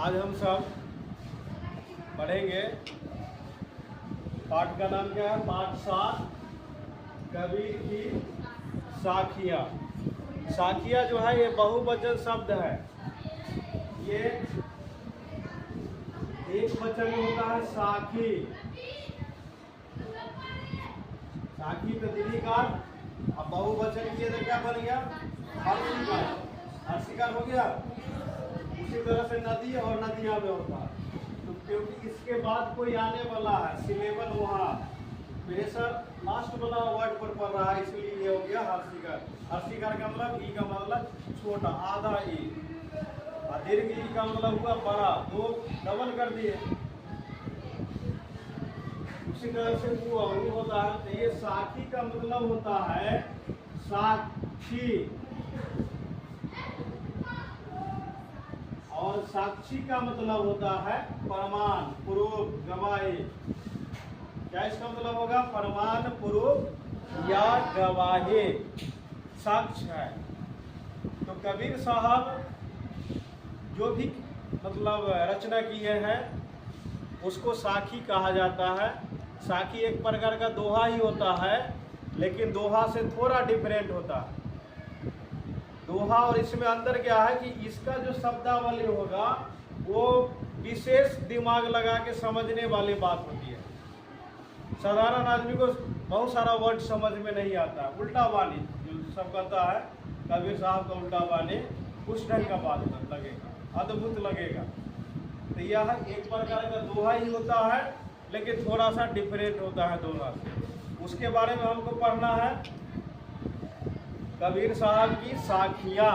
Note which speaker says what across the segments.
Speaker 1: आज हम सब पढ़ेंगे पाठ का नाम क्या है? पाठ 7 कबीर की साखियाँ। साखियाँ जो है ये बहुवचन शब्द है। ये एक वचन में होता है साखी। साखी तो दीर्घिकार, अब बहुवचन किए तो क्या बन गया? हर्षिकार। हर्षिकार हो गया। उसी तरह से नदी और नदियां में होता है। तो क्योंकि इसके बाद कोई आने वाला है सिलेबल, वहाँ प्रेशर लास्ट वाला वर्ड पर पड़ रहा है, इसलिए ये हो गया हर्षिकार। हर्षिकार का मतलब ई का मतलब छोटा, आधा ई, और दीर्घ ई का मतलब हुआ बड़ा, दो डबल कर दिए। उसी तरह से वो होता है। तो ये साखी का मतलब होता है साक्षी, और साक्षी का मतलब होता है प्रमाण, प्रूफ, गवाही। क्या इसका मतलब होगा? प्रमाण, प्रूफ या गवाही, साक्ष्य है। तो कबीर साहब जो भी मतलब रचना किए हैं उसको साखी कहा जाता है। साखी एक प्रकार का दोहा ही होता है, लेकिन दोहा से थोड़ा डिफरेंट होता है। दोहा और इसमें अंदर क्या है कि इसका जो शब्दावली होगा वो विशेष दिमाग लगा के समझने वाली बात होती है। साधारण आदमी को बहुत सारा वर्ड समझ में नहीं आता। उल्टा बानी जो सब कहता है कबीर साहब का उल्टा बानी, उस ढंग का बात लगेगा, अद्भुत लगेगा। तो यह एक प्रकार का दोहा ही होता है, लेकिन थोड़ा सा डिफरेंट होता है दोहा से। उसके बारे में हमको पढ़ना है कबीर साहब की साखियाँ।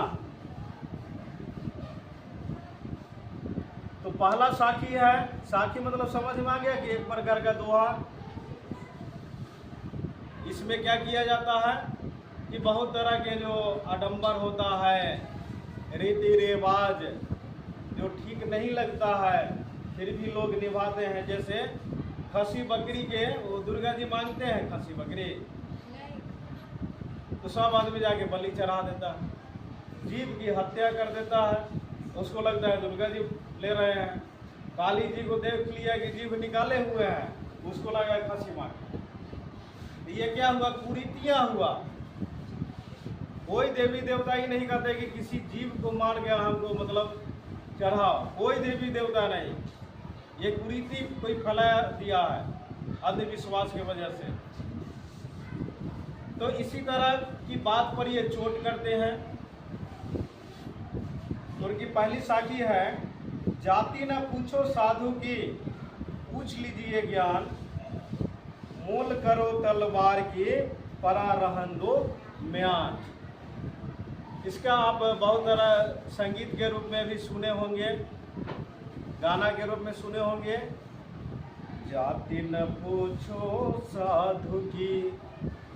Speaker 1: तो पहला साखी है, साखी मतलब समझ में आ गया कि एक प्रकार का दोहा। इसमें क्या किया जाता है कि बहुत तरह के जो आडंबर होता है, रीति रिवाज जो ठीक नहीं लगता है फिर भी लोग निभाते हैं। जैसे खसी बकरी के, वो दुर्गा जी मांगते हैं खसी बकरी, तो सब आदमी जाके बलि चढ़ा देता है। जीव की हत्या कर देता है, उसको लगता है दुर्गा जी ले रहे हैं। काली जी को देख लिया कि जीव निकाले हुए हैं, उसको लगा खसी मार। ये क्या हुआ? कुरीतियां हुआ। कोई देवी देवता ही नहीं कहते कि किसी जीव को मार गया हमको मतलब चढ़ाओ, कोई देवी देवता नहीं। ये कुरीति कोई फैला दिया है अंधविश्वास की वजह से। तो इसी तरह की बात पर ये चोट करते हैं। तो उनकी पहली साखी है, जाति न पूछो साधु की, पूछ लीजिए ज्ञान, मोल करो तलवार की, परा रहन दो म्यान। इसका आप बहुत तरह संगीत के रूप में भी सुने होंगे, गाना के रूप में सुने होंगे। जाति न पूछो साधु की,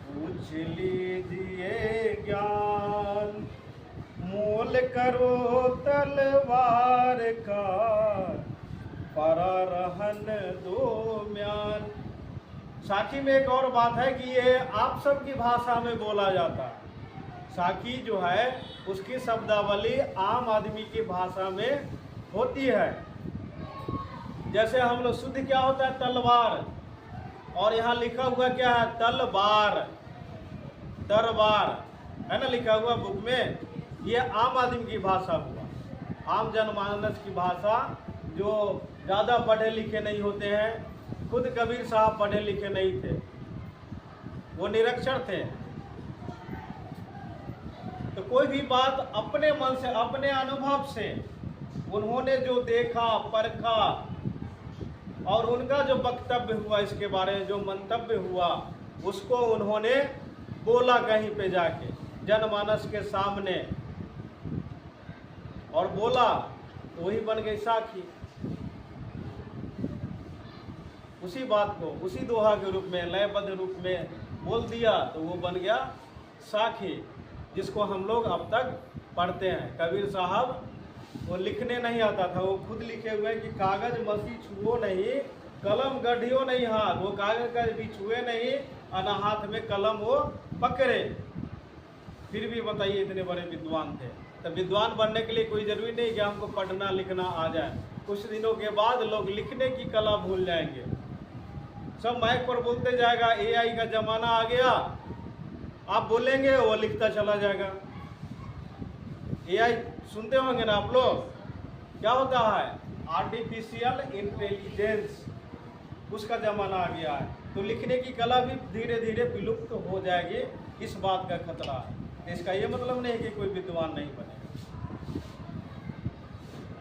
Speaker 1: पूछ लीजिए ज्ञान, मोल करो तलवार का, परा रहन दो म्यान। साखी में एक और बात है कि ये आप सबकी भाषा में बोला जाता है। साखी जो है उसकी शब्दावली आम आदमी की भाषा में होती है। जैसे हम लोग शुद्ध क्या होता है? तलवार, और यहाँ लिखा हुआ क्या है? तलवार, दरबार है ना लिखा हुआ बुक में। ये आम आदमी की भाषा हुआ, आम जनमानस की भाषा। जो ज़्यादा पढ़े लिखे नहीं होते हैं, खुद कबीर साहब पढ़े लिखे नहीं थे, वो निरक्षर थे। तो कोई भी बात अपने मन से, अपने अनुभव से उन्होंने जो देखा, परखा, और उनका जो वक्तव्य हुआ इसके बारे में, जो मंतव्य हुआ, उसको उन्होंने बोला कहीं पे जाके जनमानस के सामने, और बोला तो वही बन गई साखी। उसी बात को उसी दोहा के रूप में, लयबद्ध रूप में बोल दिया तो वो बन गया साखी, जिसको हम लोग अब तक पढ़ते हैं। कबीर साहब वो लिखने नहीं आता था, वो खुद लिखे हुए कि कागज मसी छुओ नहीं, कलम गढ़ियो नहीं हाथ। वो कागज का भी छुए नहीं, और हाथ में कलम वो पकड़े। फिर भी बताइए इतने बड़े विद्वान थे। तो विद्वान बनने के लिए कोई जरूरी नहीं कि हमको पढ़ना लिखना आ जाए। कुछ दिनों के बाद लोग लिखने की कला भूल जाएंगे, सब माइक पर बोलते जाएगा। एआई का जमाना आ गया, आप बोलेंगे वो लिखता चला जाएगा। एआई सुनते होंगे ना आप लोग, क्या होता है? आर्टिफिशियल इंटेलिजेंस, उसका जमाना आ गया है। तो लिखने की कला भी धीरे धीरे विलुप्त हो जाएगी, इस बात का खतरा है। इसका ये मतलब नहीं कि कोई विद्वान नहीं बनेगा।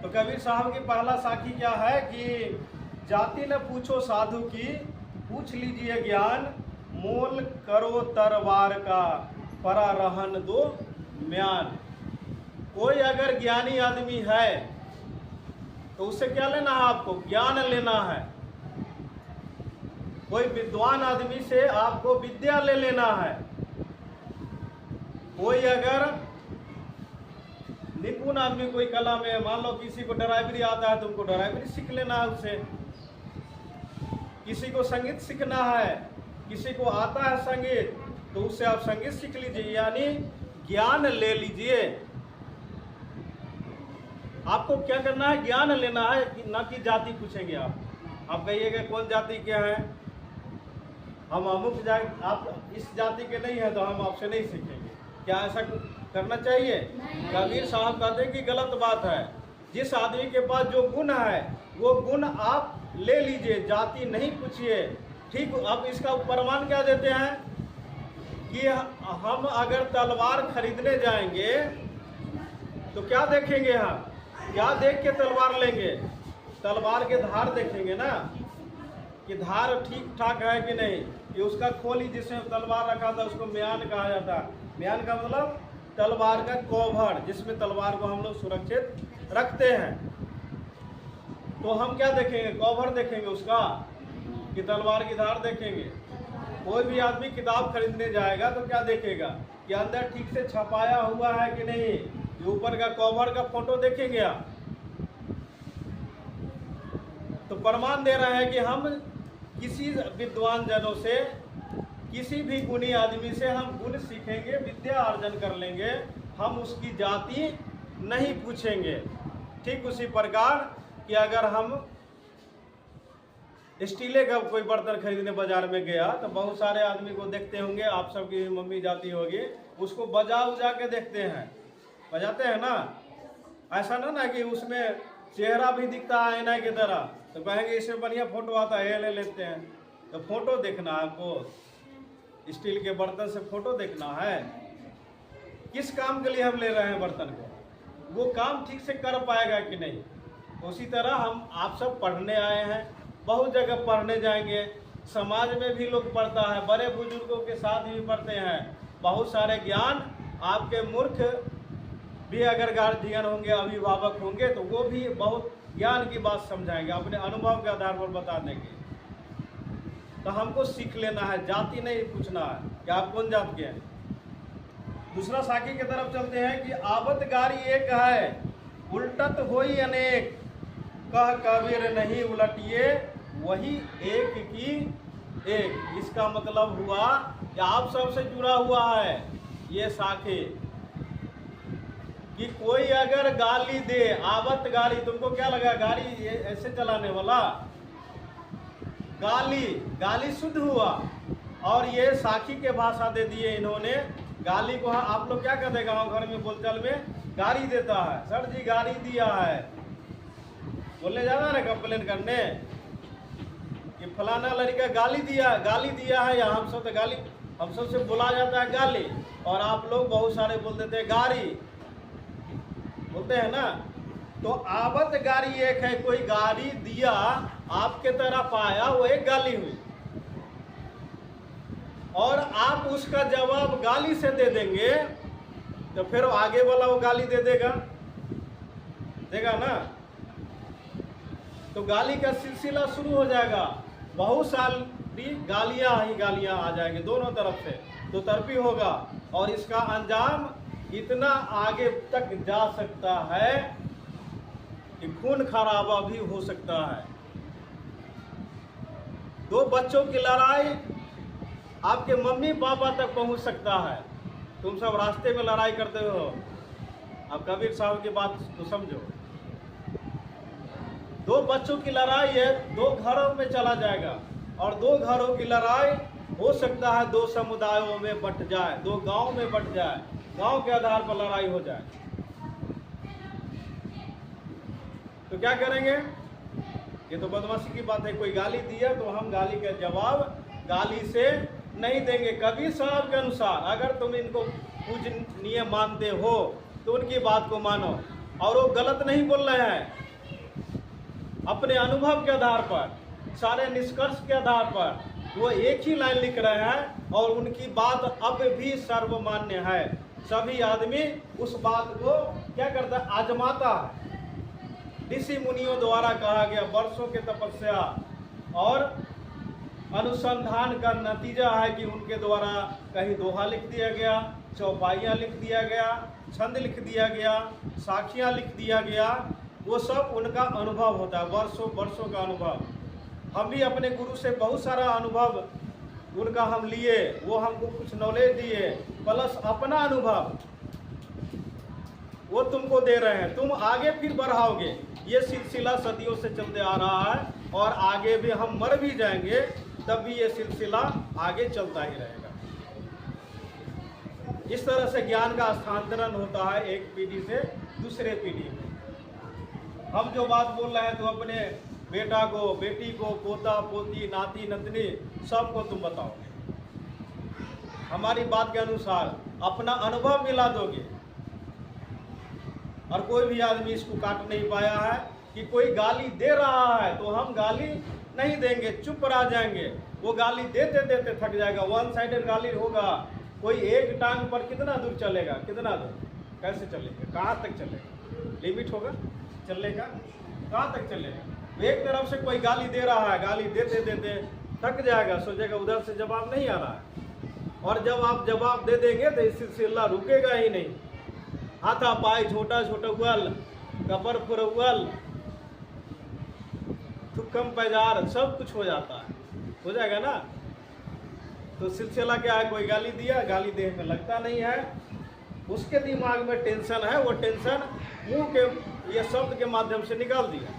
Speaker 1: तो कबीर साहब की पहला साखी क्या है कि जाति न पूछो साधु की, पूछ लीजिए ज्ञान, मोल करो तरवार का, परा रहन दो म्यान। कोई अगर ज्ञानी आदमी है तो उससे क्या लेना है? आपको ज्ञान लेना है। कोई विद्वान आदमी से आपको विद्या ले लेना है। कोई अगर निपुण आदमी कोई कला में, मान लो किसी को ड्राइवरी आता है, तुमको ड्राइवरी सीख लेना है उससे। किसी को संगीत सीखना है, किसी को आता है संगीत, तो उससे आप संगीत सीख लीजिए, यानी ज्ञान ले लीजिए। आपको क्या करना है? ज्ञान लेना है, ना कि जाति पूछेंगे आप कहिएगा कौन जाति के हैं, हम अमुक जाति, आप इस जाति के नहीं है तो हम आपसे नहीं सीखेंगे। क्या ऐसा करना चाहिए? कबीर साहब कहते हैं कि गलत बात है। जिस आदमी के पास जो गुण है वो गुण आप ले लीजिए, जाति नहीं पूछिए। ठीक, अब इसका प्रमाण क्या देते हैं कि हम अगर तलवार खरीदने जाएंगे तो क्या देखेंगे? हम क्या देख के तलवार लेंगे? तलवार के धार देखेंगे ना, कि धार ठीक ठाक है कि नहीं। ये उसका खोली जिसमें तलवार रखा था उसको म्यान कहा जाता है। म्यान का मतलब तलवार का कवर, जिसमें तलवार को हम लोग सुरक्षित रखते हैं। तो हम क्या देखेंगे? कवर देखेंगे उसका, कि तलवार की धार देखेंगे। कोई भी आदमी किताब खरीदने जाएगा तो क्या देखेगा? कि अंदर ठीक से छपाया हुआ है कि नहीं, जो ऊपर का कवर का फोटो देखेंगे आप। तो प्रमाण दे रहे हैं कि हम किसी विद्वान जनों से, किसी भी गुणी आदमी से हम गुण सीखेंगे, विद्या अर्जन कर लेंगे, हम उसकी जाति नहीं पूछेंगे। ठीक उसी प्रकार कि अगर हम स्टीले का कोई बर्तन खरीदने बाजार में गया तो बहुत सारे आदमी को देखते होंगे, आप सबकी मम्मी जाती होगी, उसको बजा उजा के देखते हैं, बजाते हैं ना। ऐसा ना कि उसमें चेहरा भी दिखता है आईना की तरह, तो कहेंगे इसमें बढ़िया फोटो आता है, ले लेते हैं। तो फोटो देखना है आपको, स्टील के बर्तन से फोटो देखना है। किस काम के लिए हम ले रहे हैं बर्तन को, वो काम ठीक से कर पाएगा कि नहीं। उसी तरह हम आप सब पढ़ने आए हैं, बहुत जगह पढ़ने जाएंगे, समाज में भी लोग पढ़ता है, बड़े बुजुर्गों के साथ भी पढ़ते हैं। बहुत सारे ज्ञान आपके मूर्ख भी अगर गार्जियन होंगे, अभिभावक होंगे, तो वो भी बहुत ज्ञान की बात समझाएंगे, अपने अनुभव के आधार पर बता देंगे। तो हमको सीख लेना है, जाति नहीं पूछना है कि आप कौन जात के हैं। दूसरा साखी की तरफ चलते हैं कि आवत गारी एक है, उल्टत होई अनेक, कह कबीर नहीं उलटिए, वही एक की एक। इसका मतलब हुआ कि आप सबसे जुड़ा हुआ है ये साखी, कि कोई अगर गाली दे, आवत गाली, तुमको क्या लगा गाड़ी ऐसे चलाने वाला? गाली शुद्ध हुआ, और ये साखी के भाषा दे दिए इन्होंने। गाली को आप लोग क्या कहते हैं गाँव घर में बोलचाल में? गाली देता है, सर जी गाली दिया है, बोलने जाना ना कंप्लेन करने कि फलाना लड़का गाली दिया है, या हम सब तो गाली, हम सब से बोला जाता है गाली, और आप लोग बहुत सारे बोल देते हैं गारी, बोलते हैं ना। तो आवत गारी एक है, कोई गाली दिया आपके तरफ आया, वो एक गाली हुई, और आप उसका जवाब गाली से दे देंगे तो फिर आगे वाला वो गाली दे देगा ना। तो गाली का सिलसिला शुरू हो जाएगा, बहुत सारी गालियां ही गालियां आ जाएंगी दोनों तरफ से, तो तरफी होगा, और इसका अंजाम इतना आगे तक जा सकता है कि खून खराबा भी हो सकता है। दो बच्चों की लड़ाई आपके मम्मी पापा तक पहुंच सकता है। तुम सब रास्ते में लड़ाई करते हो, अब कबीर साहब की बात तो समझो। दो बच्चों की लड़ाई है, दो घरों में चला जाएगा, और दो घरों की लड़ाई हो सकता है दो समुदायों में बंट जाए, दो गांव में बंट जाए, गांव के आधार पर लड़ाई हो जाए, तो क्या करेंगे? ये तो बदमाशी की बात है। कोई गाली दिया तो हम गाली का जवाब गाली से नहीं देंगे। कबीर साहब के अनुसार अगर तुम इनको पूजनीय मानते हो तो उनकी बात को मानो, और वो गलत नहीं बोल रहे हैं। अपने अनुभव के आधार पर, सारे निष्कर्ष के आधार पर वो एक ही लाइन लिख रहे हैं, और उनकी बात अब भी सर्वमान्य है। सभी आदमी उस बात को क्या करता है? आजमाता है। ऋषि मुनियों द्वारा कहा गया वर्षों के तपस्या और अनुसंधान का नतीजा है कि उनके द्वारा कहीं दोहा लिख दिया गया, चौपाइयाँ लिख दिया गया, छंद लिख दिया गया, साखियाँ लिख दिया गया। वो सब उनका अनुभव होता है, वर्षों वर्षों का अनुभव। हम भी अपने गुरु से बहुत सारा अनुभव उनका हम लिए, वो हमको कुछ नॉलेज दिए, प्लस अपना अनुभव वो तुमको दे रहे हैं। तुम आगे फिर बढ़ाओगे। ये सिलसिला सदियों से चलते आ रहा है, और आगे भी हम मर भी जाएंगे तब भी ये सिलसिला आगे चलता ही रहेगा। इस तरह से ज्ञान का स्थानांतरण होता है एक पीढ़ी से दूसरे पीढ़ी में। हम जो बात बोल रहे हैं तो अपने बेटा को, बेटी को, पोता पोती, नाती नतनी सबको तुम बताओगे। हमारी बात के अनुसार अपना अनुभव मिला दोगे। और कोई भी आदमी इसको काट नहीं पाया है कि कोई गाली दे रहा है तो हम गाली नहीं देंगे, चुप रह जाएंगे। वो गाली देते देते थक जाएगा। वन साइडेड गाली होगा। कोई एक टांग पर कितना दूर चलेगा? कितना दूर? कैसे चलेगा? कहाँ तक चलेगा? लिमिट होगा चलने का? कहाँ तक चलेगा? एक तरफ से कोई गाली दे रहा है, गाली देते देते थक जाएगा, सोचेगा उधर से जवाब नहीं आ रहा है, और जब आप जवाब दे देंगे तो इस सिलसिला रुकेगा ही नहीं। हाथा पाई छोटा छोटा उगल, कपर फुरउल, थुक्कम पैजार, सब कुछ हो जाता है, हो जाएगा ना। तो सिलसिला क्या है? कोई गाली दिया, गाली देह में लगता नहीं है, उसके दिमाग में टेंशन है, वो टेंशन मुंह के ये शब्द के माध्यम से निकाल दिया।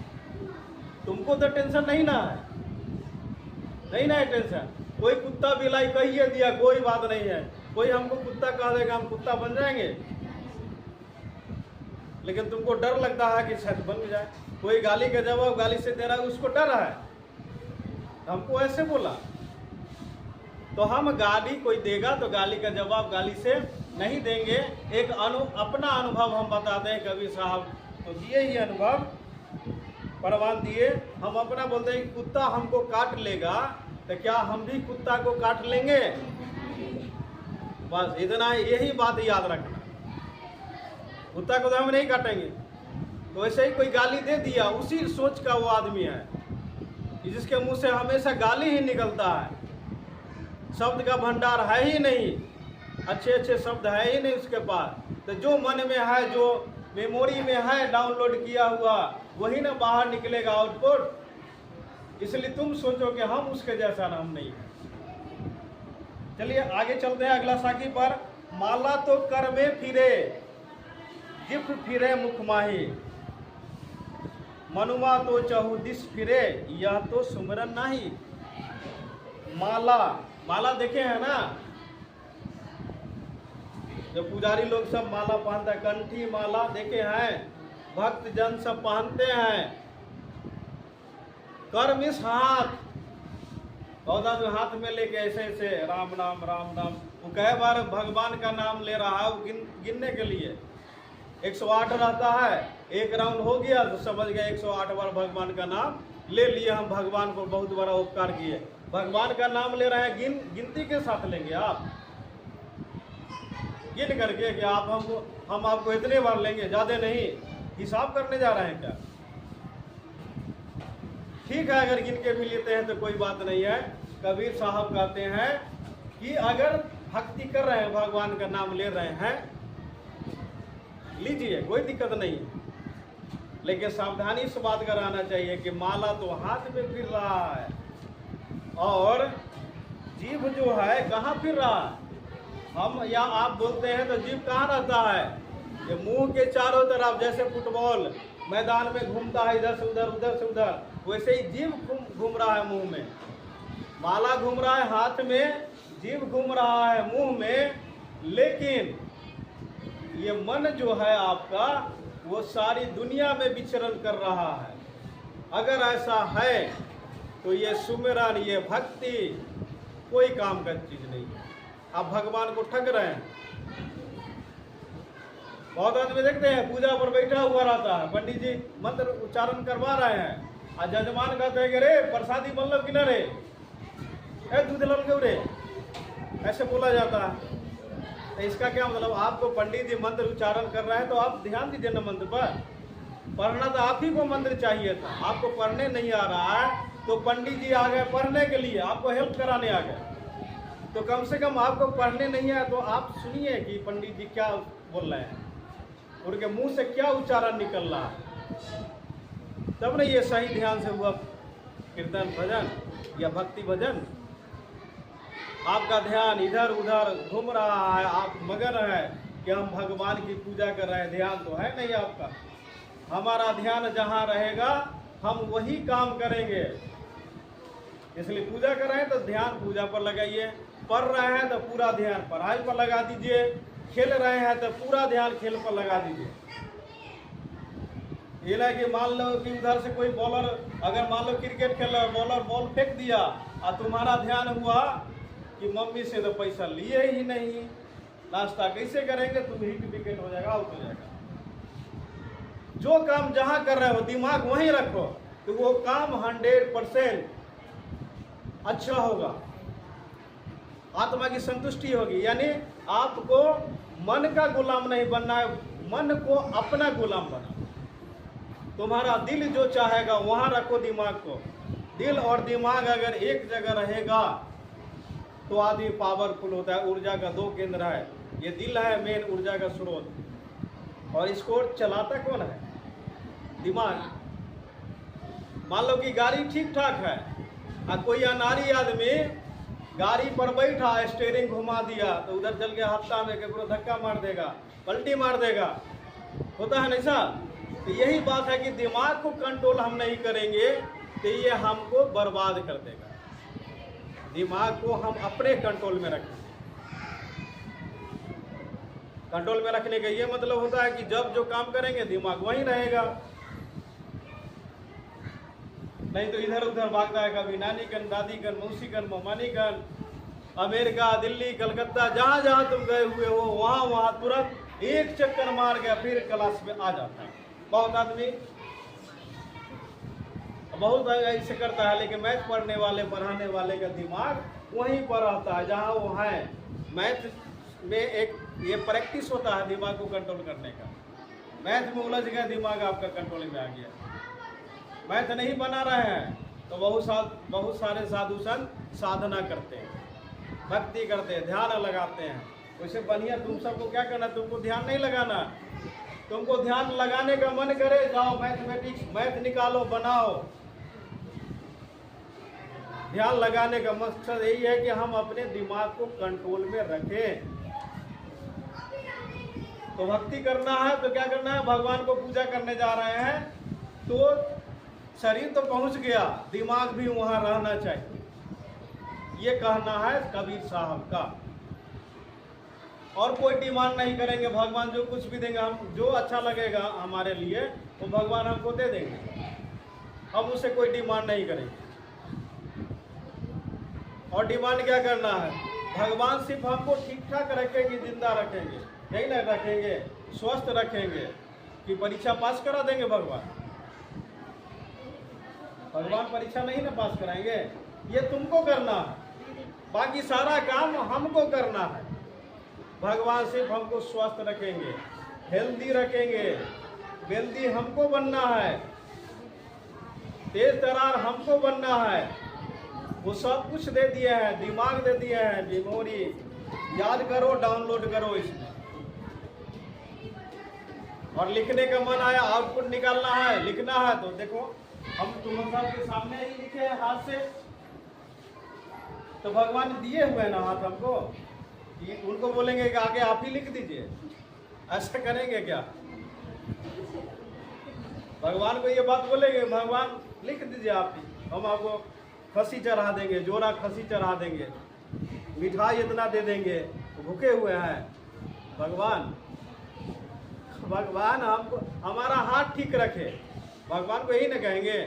Speaker 1: तुमको तो टेंशन नहीं ना है, नहीं ना है टेंशन। कोई कुत्ता बिलाई कहिए दिया, कोई बात नहीं है। कोई हमको कुत्ता कह देगा, हम कुत्ता बन जाएंगे, लेकिन तुमको डर लगता है कि शायद बन जाए। कोई गाली का जवाब गाली से दे रहा है, उसको डर है, हमको ऐसे बोला। तो हम गाली कोई देगा तो गाली का जवाब गाली से नहीं देंगे। एक अपना अनुभव हम बताते हैं। कबीर साहब तो दिए ही अनुभव, परवान दिए। हम अपना बोलते हैं कि कुत्ता हमको काट लेगा तो क्या हम भी कुत्ता को काट लेंगे? बस इतना, यही बात याद रखना। कुत्ता को तो हम नहीं काटेंगे। तो ऐसे ही कोई गाली दे दिया, उसी सोच का वो आदमी है कि जिसके मुंह से हमेशा गाली ही निकलता है, शब्द का भंडार है ही नहीं, अच्छे अच्छे शब्द है ही नहीं उसके पास। तो जो मन में है, जो मेमोरी में है डाउनलोड किया हुआ, वही ना बाहर निकलेगा आउटपुट। इसलिए तुम सोचो कि हम उसके जैसा ना, हम नहीं है। चलिए आगे चलते हैं अगला साखी पर। माला तो कर में फिरे, जिफ फिरे मुख माही, मनुमा तो चहुदिस फिरे, यह तो सुमरन नहीं। माला, माला देखे हैं ना, जो पुजारी लोग सब माला पहनता है, कंठी माला देखे हैं, भक्त जन सब पहनते हैं। कर मिस हाथ, पौधा जो हाथ में लेके ऐसे ऐसे राम नाम राम नाम, वो कई बार भगवान का नाम ले रहा है, वो गिनने के लिए 108 रहता है। एक राउंड हो गया तो समझ गया 108 बार भगवान का नाम ले लिए। हम भगवान को बहुत बड़ा उपकार किए। भगवान का नाम ले रहे हैं, गिनती के साथ लेंगे आप, गिन करके कि आप हम आपको इतने बार लेंगे, ज्यादा नहीं। हिसाब करने जा रहे हैं क्या? ठीक है, अगर गिन के भी लेते हैं तो कोई बात नहीं है। कबीर साहब कहते हैं कि अगर भक्ति कर रहे हैं, भगवान का नाम ले रहे हैं, लीजिए, कोई दिक्कत नहीं। लेकिन सावधानी इस बात का रहना चाहिए कि माला तो हाथ में फिर रहा है, और जीभ जो है कहाँ फिर रहा है? हम या आप बोलते हैं तो जीभ कहाँ रहता है? ये मुंह के चारों तरफ जैसे फुटबॉल मैदान में घूमता है इधर से उधर, वैसे ही जीव घूम रहा है मुंह में। माला घूम रहा है हाथ में, जीव घूम रहा है मुंह में, लेकिन ये मन जो है आपका वो सारी दुनिया में विचरण कर रहा है। अगर ऐसा है तो ये सुमिरन, ये भक्ति कोई काम का चीज नहीं है। आप भगवान को ठग रहे हैं। बहुत आदमी देखते हैं पूजा पर बैठा हुआ रहता है, पंडित जी मंत्र उच्चारण करवा रहे हैं और जजमान कहते हैं कि रे प्रसादी मतलब कि न रे, दूध लल क्यों रे, ऐसे बोला जाता है। तो इसका क्या मतलब, आपको पंडित जी मंत्र उच्चारण कर रहे हैं तो आप ध्यान दीजिए ना मंत्र पर। पढ़ना तो आप ही को मंत्र चाहिए था, आपको पढ़ने नहीं आ रहा है तो पंडित जी आ गए पढ़ने के लिए, आपको हेल्प कराने आ गए। तो कम से कम आपको पढ़ने नहीं आया तो आप सुनिए कि पंडित जी क्या बोल रहे हैं, उनके मुंह से क्या उच्चारण निकल रहा है, तब नहीं ये सही ध्यान से हुआ कीर्तन भजन या भक्ति भजन। आपका ध्यान इधर उधर घूम रहा है, आप मगन है कि हम भगवान की पूजा कर रहे हैं, ध्यान तो है नहीं आपका। हमारा ध्यान जहाँ रहेगा हम वही काम करेंगे। इसलिए पूजा कर रहे हैं तो ध्यान पूजा पर लगाइए, पढ़ रहे हैं तो पूरा ध्यान पढ़ाई पर लगा दीजिए, खेल रहे हैं तो पूरा ध्यान खेल पर लगा दीजिए। ये ना कि मान लो कि उधर से कोई बॉलर, अगर मान लो क्रिकेट खेल रहा बॉलर बॉल फेंक दिया और तुम्हारा ध्यान हुआ कि मम्मी से तो पैसा लिए ही नहीं, नाश्ता कैसे करेंगे, तुम हिट विकेट हो जाएगा, आउट हो जाएगा। जो काम जहां कर रहे हो दिमाग वहीं रखो तो वो काम 100% अच्छा होगा, आत्मा की संतुष्टि होगी। यानी आपको मन का गुलाम नहीं बनना है, मन को अपना गुलाम बना। तुम्हारा दिल जो चाहेगा वहां रखो दिमाग को। दिल और दिमाग अगर एक जगह रहेगा तो आदमी पावरफुल होता है। ऊर्जा का 2 केंद्र है, ये दिल है मेन ऊर्जा का स्रोत, और इसको चलाता कौन है, दिमाग। मान लो कि गाड़ी ठीक ठाक है और कोई अनारी आदमी गाड़ी पर बैठा स्टीयरिंग घुमा दिया तो उधर चल के हफ्ता में केकरो धक्का मार देगा, पलटी मार देगा, होता है ना ऐसा। तो यही बात है कि दिमाग को कंट्रोल हम नहीं करेंगे तो ये हमको बर्बाद कर देगा। दिमाग को हम अपने कंट्रोल में रखें। कंट्रोल में रखने का ये मतलब होता है कि जब जो काम करेंगे दिमाग वहीं रहेगा, नहीं तो इधर उधर भागता है, कभी नानी कन, दादी कन, मौसी कन, ममानी कन, अमेरिका, दिल्ली, कलकत्ता, जहां जहां तुम गए हुए हो वहां वहां तुरंत एक चक्कर मार गया फिर क्लास में आ जाता है। बहुत आदमी बहुत ऐसे करता है, लेकिन मैथ पढ़ने वाले पढ़ाने वाले का दिमाग वहीं पर रहता है जहां वो है। मैथ में एक ये प्रैक्टिस होता है दिमाग को कंट्रोल करने का। मैथ में उलझ गया दिमाग, आपका कंट्रोल में आ गया। मैथ नहीं बना रहे हैं तो बहुत सारे साधु संत साधना करते हैं, भक्ति करते हैं, ध्यान लगाते हैं। वैसे बढ़िया तुम सबको क्या करना, तुमको ध्यान नहीं लगाना। तुमको ध्यान लगाने का मन करे, जाओ मैथमेटिक्स मैथ निकालो, बनाओ। ध्यान लगाने का मकसद यही है कि हम अपने दिमाग को कंट्रोल में रखें। तो भक्ति करना है तो क्या करना है, भगवान को पूजा करने जा रहे हैं तो शरीर तो पहुंच गया, दिमाग भी वहां रहना चाहिए। ये कहना है कबीर साहब का। और कोई डिमांड नहीं करेंगे, भगवान जो कुछ भी देंगे, हम जो अच्छा लगेगा हमारे लिए वो भगवान हमको दे देंगे, हम उससे कोई डिमांड नहीं करेंगे। और डिमांड क्या करना है, भगवान सिर्फ हमको ठीक ठाक रखेंगे, जिंदा रखेंगे, यही ना रखेंगे, स्वस्थ रखेंगे कि परीक्षा पास करा देंगे भगवान। भगवान परीक्षा नहीं ना पास कराएंगे, ये तुमको करना है, बाकी सारा काम हमको करना है। भगवान सिर्फ हमको स्वस्थ रखेंगे, हेल्दी रखेंगे, वेल्दी हमको बनना है, तेज तरार हमको बनना है। वो सब कुछ दे दिए हैं, दिमाग दे दिए हैं, मेमोरी याद करो, डाउनलोड करो इसमें। और लिखने का मन आया, आउटपुट निकालना है, लिखना है तो देखो हम तुम सबके सामने ही लिखे हैं हाथ से, तो भगवान दिए हुए ना हाथ हमको, उनको बोलेंगे कि आगे आप ही लिख दीजिए, ऐसा करेंगे क्या? भगवान को ये बात बोलेंगे, भगवान लिख दीजिए आप ही, हम आपको खसी चढ़ा देंगे, जोड़ा खसी चढ़ा देंगे, मिठाई इतना दे देंगे, भूखे हुए हैं। भगवान हमको हमारा हाथ ठीक रखे। भगवान को यही ना कहेंगे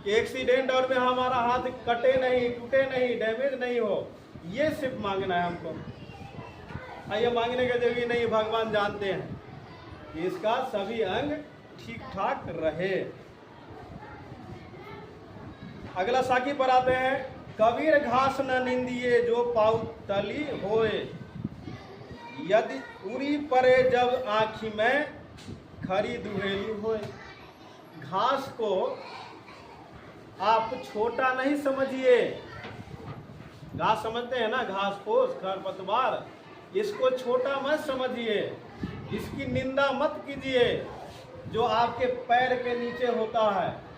Speaker 1: कि एक्सीडेंट और में हमारा हाथ कटे नहीं, टूटे नहीं, डैमेज नहीं हो, ये सिर्फ मांगना है हमको। ये मांगने का जरूरी नहीं, भगवान जानते हैं कि इसका सभी अंग ठीक ठाक रहे। अगला साखी पर आते हैं। कबीर घास न निंदिए जो पाऊ तली होए, यदि उरी परे जब आँखी में खरी दुहेली होए। घास को आप छोटा नहीं समझिए। घास समझते हैं ना, घास फूस खरपतवार, इसको छोटा मत समझिए, इसकी निंदा मत कीजिए। जो आपके पैर के नीचे होता है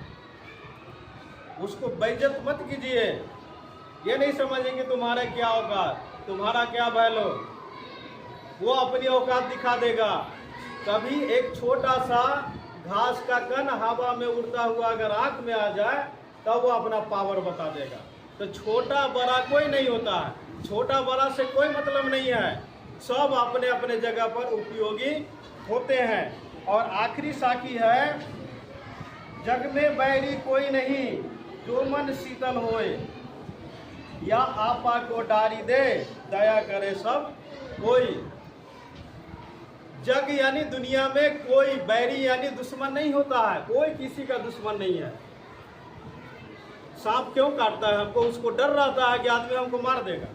Speaker 1: उसको बेइज्जत मत कीजिए। ये नहीं समझेंगे तुम्हारा क्या औकात, तुम्हारा क्या वैल्यू, वो अपनी औकात दिखा देगा। कभी एक छोटा सा घास का कण हवा में उड़ता हुआ अगर आंख में आ जाए तब वो अपना पावर बता देगा। तो छोटा बड़ा कोई नहीं होता है, छोटा बड़ा से कोई मतलब नहीं है, सब अपने अपने जगह पर उपयोगी होते हैं। और आखिरी साखी है, जग में बैरी कोई नहीं जो मन शीतल होए, या आपा को डारी दे दया करे सब कोई। जग यानी दुनिया में कोई बैरी यानी दुश्मन नहीं होता है, कोई किसी का दुश्मन नहीं है। सांप क्यों काटता है हमको? उसको डर रहता है कि आदमी हमको मार देगा।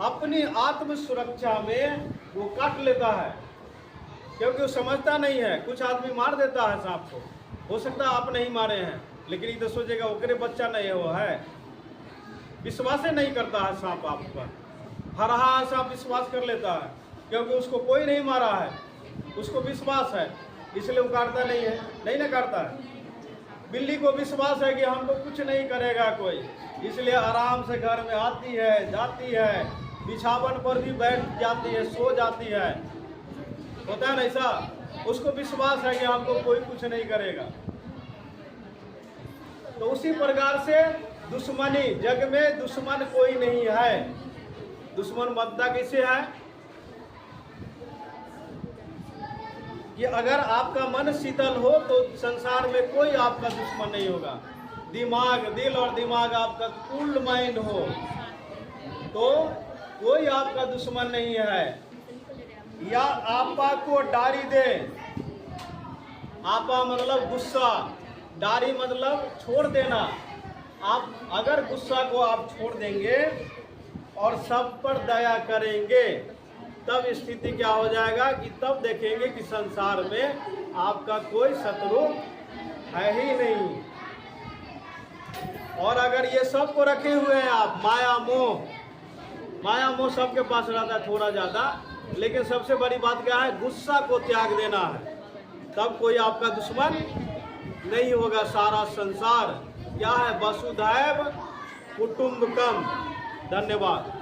Speaker 1: अपनी आत्म सुरक्षा में वो काट लेता है, क्योंकि वो समझता नहीं है। कुछ आदमी मार देता है सांप को, हो सकता है आप नहीं मारे हैं, लेकिन ये तो सोचेगा ओकरे बच्चा नहीं वो है। विश्वास नहीं करता है सांप आप पर, हर रहा सांप विश्वास कर लेता है, क्योंकि उसको कोई नहीं मारा है, उसको विश्वास है, इसलिए वो काटता नहीं है, नहीं ना काटता है। बिल्ली को विश्वास है कि हमको कुछ नहीं करेगा कोई, इसलिए आराम से घर में आती है, जाती है, बिछावन पर भी बैठ जाती है, सो जाती है, होता है ना ऐसा। उसको विश्वास है कि हमको कोई कुछ नहीं करेगा। तो उसी प्रकार से दुश्मनी, जग में दुश्मन कोई नहीं है। दुश्मन मद्दा किसे है कि अगर आपका मन शीतल हो तो संसार में कोई आपका दुश्मन नहीं होगा। दिमाग, दिल और दिमाग आपका कूल माइंड हो तो कोई आपका दुश्मन नहीं है। या आपा को डारी दे, आपा मतलब गुस्सा, डारी मतलब छोड़ देना। आप अगर गुस्सा को आप छोड़ देंगे और सब पर दया करेंगे तब स्थिति क्या हो जाएगा कि तब देखेंगे कि संसार में आपका कोई शत्रु है ही नहीं। और अगर ये सब को रखे हुए हैं आप, माया मोह सबके पास रहता है थोड़ा ज़्यादा, लेकिन सबसे बड़ी बात क्या है, गुस्सा को त्याग देना है, तब कोई आपका दुश्मन नहीं होगा। सारा संसार क्या है, वसुधैव कुटुंबकम। धन्यवाद।